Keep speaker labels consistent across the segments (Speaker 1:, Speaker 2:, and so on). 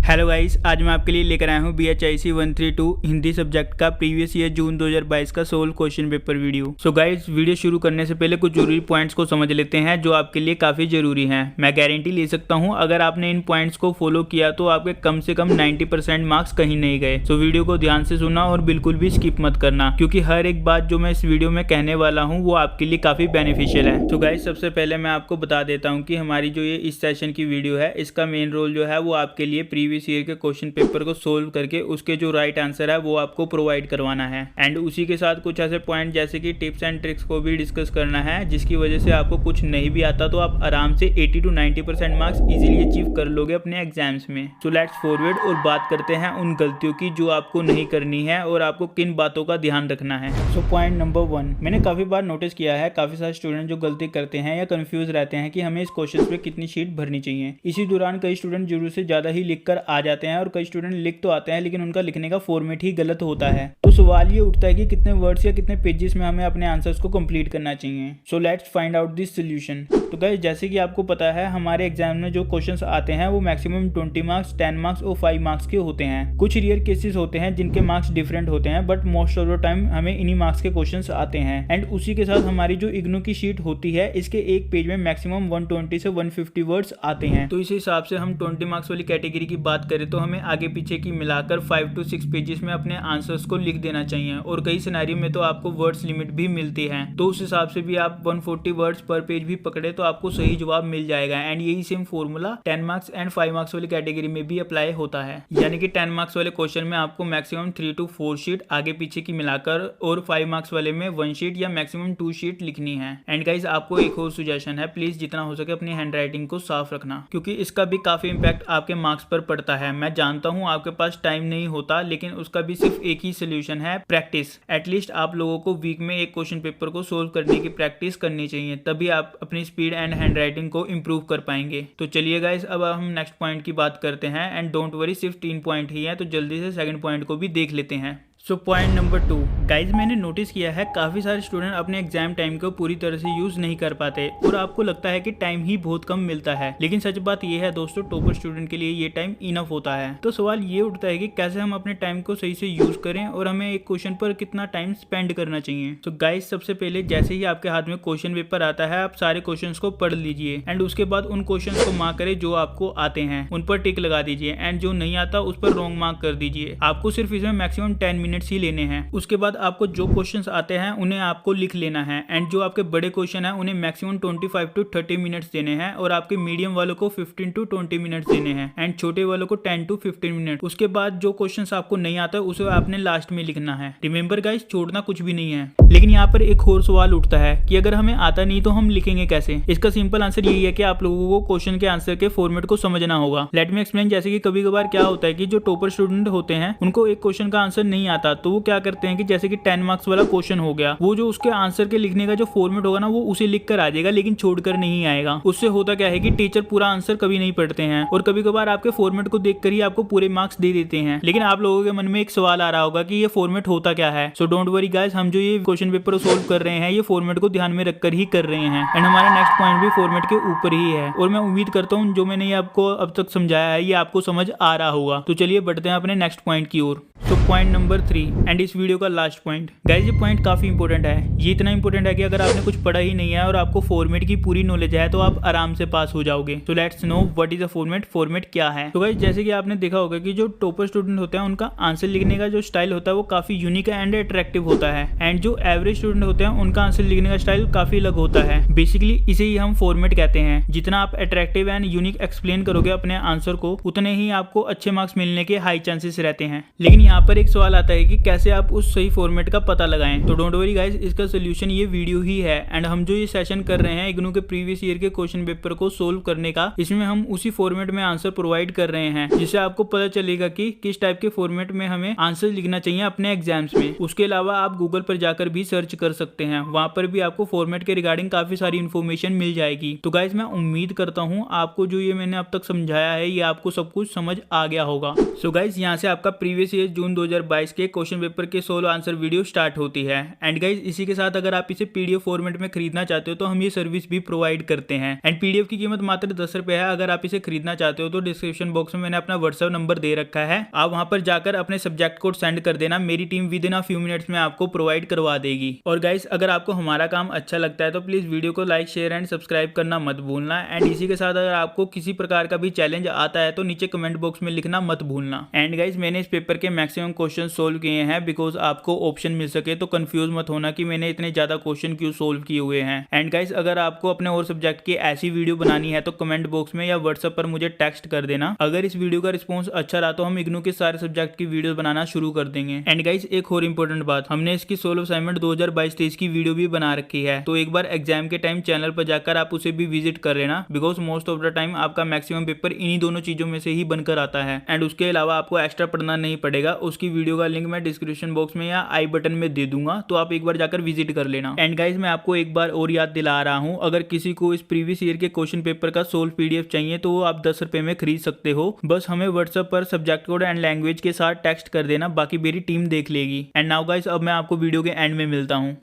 Speaker 1: Hello guys, आज मैं आपके लिए लेकर आया हूँ BHIC 132 हिंदी सब्जेक्ट का प्रीवियस ईयर जून 2022 का solved question paper video. So guys, video शुरू करने से पहले कुछ जरूरी पॉइंट्स को समझ लेते हैं जो आपके लिए काफ़ी ज़रूरी हैं। मैं गारंटी ले सकता हूँ अगर आपने इन पॉइंट्स को फॉलो किया तो आपके कम से कम 90% मार्क्स कहीं नहीं गए। सो वीडियो को ध्यान से सुनना और बिल्कुल भी स्किप मत करना, क्योंकि हर एक बात जो मैं इस वीडियो में कहने वाला हूँ वो आपके लिए काफ़ी बेनिफिशियल है। तो गाइस, सबसे पहले मैं आपको बता देता हूँ कि हमारी जो ये इस सेशन की वीडियो है, इसका मेन रोल जो है वो आपके लिए प्रीवियस ईयर के क्वेश्चन पेपर को सोल्व करके उसके जो राइट आंसर है वो आपको प्रोवाइड करवाना है। एंड उसी के साथ कुछ ऐसे पॉइंट जैसे कि टिप्स एंड ट्रिक्स को भी डिस्कस करना है, जिसकी वजह से आपको कुछ नहीं भी आता तो आप आराम से 80 to 90% मार्क्स इजीली अचीव कर लोगे अपने एग्जाम्स में। सो लेट्स फॉरवर्ड और बात करते हैं उन गलतियों की जो आपको नहीं करनी है और आपको किन बातों का ध्यान रखना है। सो पॉइंट नंबर 1, मैंने काफ़ी बार नोटिस किया है काफ़ी सारे स्टूडेंट जो गलती करते हैं या कंफ्यूज रहते हैं कि हमें इस क्वेश्चन पे कितनी शीट भरनी चाहिए। इसी दौरान कई स्टूडेंट जरूर से ज़्यादा ही लिख कर आ जाते हैं और कई स्टूडेंट लिख तो आते हैं लेकिन उनका लिखने का फॉर्मेट ही गलत होता है। तो सवाल ये उठता है कि कितने वर्ड्स या कितने पेजेस में हमें अपने आंसर्स को कंप्लीट करना चाहिए। So let's find out this solution. तो गाइस, जैसे कि आपको पता है हमारे एग्जाम में जो क्वेश्चंस आते हैं वो मैक्सिमम 20 मार्क्स, 10 मार्क्स और 5 मार्क्स के होते हैं। कुछ रेयर केसेस होते हैं जिनके मार्क्स डिफरेंट होते हैं, but most of the time हमें इन्हीं मार्क्स के क्वेश्चंस आते हैं। एंड उसी के साथ हमारी जो इग्नू की शीट होती है, इसके एक पेज में मैक्सिमम 120 से 150 वर्ड्स आते हैं। तो इस हिसाब से हम 20 मार्क्स वाली कैटेगरी की बात करें तो हमें आगे पीछे की मिलाकर 5 to 6 पेजेस में अपने आंसर्स को लिख देना चाहिए। और कई सिनेरियो में तो आपको वर्ड्स लिमिट भी मिलती है, तो उस हिसाब से भी आप 140 वर्ड्स पर पेज भी पकड़े तो आपको सही जवाब मिल जाएगा। एंड यही same formula 10 marks and 5 marks वाली कैटेगरी में भी अप्लाई होता है। यानी कि 10 मार्क्स वाले क्वेश्चन में आपको मैक्सिमम 3 to 4 शीट आगे पीछे की मिलाकर और 5 मार्क्स वाले में 1 शीट या मैक्सिमम 2 शीट लिखनी है। एंड गाइस, आपको एक और सुजेशन है, प्लीज जितना हो सके अपनी हैंड राइटिंग को साफ रखना, क्योंकि इसका भी काफी इंपैक्ट आपके मार्क्स पर पड़ता है। मैं जानता हूँ आपके पास टाइम नहीं होता, लेकिन उसका भी सिर्फ एक ही सोल्यूशन है, प्रैक्टिस। एटलीस्ट आप लोगों को वीक में एक क्वेश्चन पेपर को सोल्व करने की प्रैक्टिस करनी चाहिए, तभी आप अपनी स्पीड एंड हैंड राइटिंग को इंप्रूव कर पाएंगे। तो चलिए गाइस, अब हम नेक्स्ट पॉइंट की बात करते हैं। एंड डोंट वरी, सिर्फ 3 पॉइंट ही है, तो जल्दी से सेकंड पॉइंट को भी देख लेते हैं। सो पॉइंट नंबर 2, गाइज मैंने नोटिस किया है काफ़ी सारे स्टूडेंट अपने एग्जाम टाइम को पूरी तरह से यूज़ नहीं कर पाते और आपको लगता है कि टाइम ही बहुत कम मिलता है, लेकिन सच बात यह है दोस्तों, टॉपर स्टूडेंट के लिए ये टाइम इनफ होता है। तो सवाल ये उठता है कि कैसे हम अपने टाइम को सही से यूज़ करें और हमें एक क्वेश्चन पर कितना टाइम स्पेंड करना चाहिए। तो गाइज, सबसे पहले जैसे ही आपके हाथ में क्वेश्चन पेपर आता है, आप सारे क्वेश्चन को पढ़ लीजिए एंड उसके बाद उन क्वेश्चन को मार्क करें जो आपको आते हैं, उन पर टिक लगा दीजिए एंड जो नहीं आता उस पर रॉन्ग मार्क कर दीजिए। आपको सिर्फ इसमें मैक्सिमम 10 मिनट्स ही लेने हैं। उसके बाद आपको जो क्वेश्चंस आते हैं उन्हें आपको लिख लेना है एंड जो आपके बड़े क्वेश्चन हैं उन्हें मैक्सिमम 25 to 30 मिनट्स देने हैं और आपके मीडियम वालों को 15 to 20 मिनट्स देने हैं एंड छोटे वालों को 10 to 15 मिनट। उसके बाद जो क्वेश्चंस आपको नहीं आता है उसे आपने लास्ट में लिखना है। रिमेंबर गाइस, छोड़ना कुछ भी नहीं है। लेकिन यहाँ पर एक और सवाल उठता है कि अगर हमें आता नहीं तो हम लिखेंगे कैसे। इसका सिंपल आंसर यही है कि आप लोगों को क्वेश्चन के आंसर के फॉर्मेट को समझना होगा। Let me explain. जैसे कि कभी कभार क्या होता है कि जो टॉपर स्टूडेंट होते हैं उनको एक क्वेश्चन का आंसर नहीं आता, तो वो क्या करते हैं कि जैसे कि 10 मार्क्स वाला क्वेश्चन हो गया, वो जो उसके आंसर के लिखने का जो फॉर्मेट होगा ना, वो उसे लिख कर आ जाएगा लेकिन छोड़कर नहीं आएगा। उससे होता क्या है कि टीचर पूरा आंसर कभी नहीं पढ़ते हैं और कभी कभार आपके फॉर्मेट को देखकर ही आपको पूरे मार्क्स दे देते हैं। लेकिन आप लोगों के मन में एक सवाल आ रहा होगा कि ये फॉर्मेट होता क्या है। सो डोंट वरी गाइस, हम जो ये क्वेश्चन पेपर सोल्व कर रहे हैं ये फॉर्मेट को ध्यान में रखकर ही कर रहे हैं एंड हमारा नेक्स्ट पॉइंट भी फॉर्मेट के ऊपर ही है। और मैं उम्मीद करता हूँ जो मैंने आपको अब तक समझाया है ये आपको समझ आ रहा होगा। तो चलिए बढ़ते हैं अपने नेक्स्ट पॉइंट की ओर। तो पॉइंट नंबर 3 एंड इस वीडियो का लास्ट पॉइंट। गाइस, ये पॉइंट काफी इंपॉर्टेंट है। ये इतना इंपॉर्टेंट है कि अगर आपने कुछ पढ़ा ही नहीं है और आपको फॉर्मेट की पूरी नॉलेज है तो आप आराम से पास हो जाओगे। तो let's know what is a format. Format क्या है? तो गाइस, जैसे कि आपने देखा होगा कि जो टॉपर स्टूडेंट होते हैं उनका आंसर लिखने का जो स्टाइल होता है वो काफी यूनिक एंड अट्रैक्टिव होता है एंड जो एवरेज स्टूडेंट होते हैं उनका आंसर लिखने का स्टाइल काफी अलग होता है। बेसिकली इसे ही हम फॉर्मेट कहते हैं। जितना आप अट्रैक्टिव एंड यूनिक एक्सप्लेन करोगे अपने आंसर को, उतने ही आपको अच्छे मार्क्स मिलने के हाई चांसेस रहते हैं। लेकिन यहाँ पर एक सवाल आता है कि कैसे आप उस सही फॉर्मेट का पता लगाएं। तो डोंट वरी गाइस, इसका सोल्यूशन ये वीडियो ही है एंड हम जो ये सेशन कर रहे हैं इग्नू के प्रीवियस ईयर के क्वेश्चन पेपर को सोल्व करने का, इसमें हम उसी फॉर्मेट में आंसर प्रोवाइड कर रहे हैं, जिससे आपको पता चलेगा कि किस टाइप के फॉर्मेट में हमें आंसर लिखना चाहिए अपने एग्जाम्स में। उसके अलावा आप गूगल पर जाकर भी सर्च कर सकते हैं, वहां पर भी आपको फॉर्मेट के रिगार्डिंग काफी सारी इन्फॉर्मेशन मिल जाएगी। तो गाइस, मैं उम्मीद करता हूँ आपको जो ये मैंने अब तक समझाया है ये आपको सब कुछ समझ आ गया होगा। सो गाइस, यहाँ से आपका प्रीवियस ईयर जून 2022 के के क्वेश्चन पेपर के सोलो आंसर वीडियो स्टार्ट होती है। एंड गाइज इसी के साथ अगर आप इसे पीडीएफ फॉर्मेट में खरीदना चाहते हो तो हम ये सर्विस भी प्रोवाइड करते हैं। एंड पीडीएफ की कीमत मात्र 10 रुपए है। अगर आप इसे खरीदना चाहते हो तो डिस्क्रिप्शन बॉक्स में मैंने अपना व्हाट्सएप नंबर दे रखा है, आप वहां पर जाकर अपने सब्जेक्ट कोड सेंड कर देना, मेरी team with in a few minutes में आपको प्रोवाइड करवा देगी। और गाइस अगर आपको हमारा काम अच्छा लगता है तो प्लीज वीडियो को लाइक शेयर एंड सब्सक्राइब करना मत भूलना। एंड इसी के साथ अगर आपको किसी प्रकार का भी चैलेंज आता है तो नीचे कमेंट बॉक्स में लिखना मत भूलना। एंड गाइस मैंने इस पेपर के मैक्सिमम क्वेश्चन सोल्व किए हैं बिकॉज आपको ऑप्शन मिल सके, तो कंफ्यूज मत होना कि मैंने इतने ज्यादा क्वेश्चन क्यों सोल्व किए हुए हैं। एंड गाइस अगर आपको अपने और सब्जेक्ट की ऐसी वीडियो बनानी है तो कमेंट बॉक्स में या व्हाट्सएप पर मुझे टेक्स्ट कर देना। अगर इस वीडियो का रिस्पॉन्स अच्छा रहा तो हम इग्नू के सारे सब्जेक्ट की वीडियो बनाना शुरू कर देंगे। एंड गाइस एक और इंपॉर्टेंट बात, हमने इसकी सोलो असाइनमेंट 2022-23 की वीडियो भी बना रखी है, तो एक बार एग्जाम के टाइम चैनल पर जाकर आप उसे भी विजिट कर लेना because most of the time आपका मैक्सिमम पेपर इन्हीं दोनों चीजों में से ही बनकर आता है। एंड उसके अलावा आपको एक्स्ट्रा पढ़ना नहीं पड़ेगा, उसकी वीडियो का लिंक मैं डिस्क्रिप्शन बॉक्स में या आई बटन में दे दूंगा, तो आप एक बार जाकर विजिट कर लेना। एंड गाइस मैं आपको एक बार और याद दिला रहा हूं, अगर किसी को इस प्रीवियस ईयर के क्वेश्चन पेपर का सोल्व पीडीएफ चाहिए तो वो आप 10 रुपए में खरीद सकते हो। बस हमें व्हाट्सएप पर सब्जेक्ट कोड एंड लैंग्वेज के साथ टेक्स्ट कर देना, बाकी मेरी टीम देख लेगी। एंड नाउ गाइस अब मैं आपको वीडियो के एंड में मिलता हूं।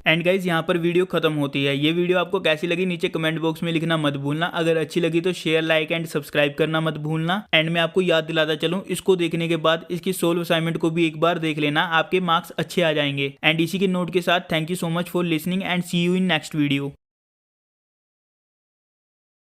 Speaker 1: एंड गाइज यहाँ पर वीडियो खत्म होती है। ये वीडियो आपको कैसी लगी नीचे कमेंट बॉक्स में लिखना मत भूलना। अगर अच्छी लगी तो शेयर, लाइक एंड सब्सक्राइब करना मत भूलना। एंड मैं आपको याद दिलाता चलूं, इसको देखने के बाद इसकी सोल्व असाइनमेंट को भी एक बार देख लेना, आपके मार्क्स अच्छे आ जाएंगे। एंड इसी के नोट के साथ thank you so much for listening and see you in next video.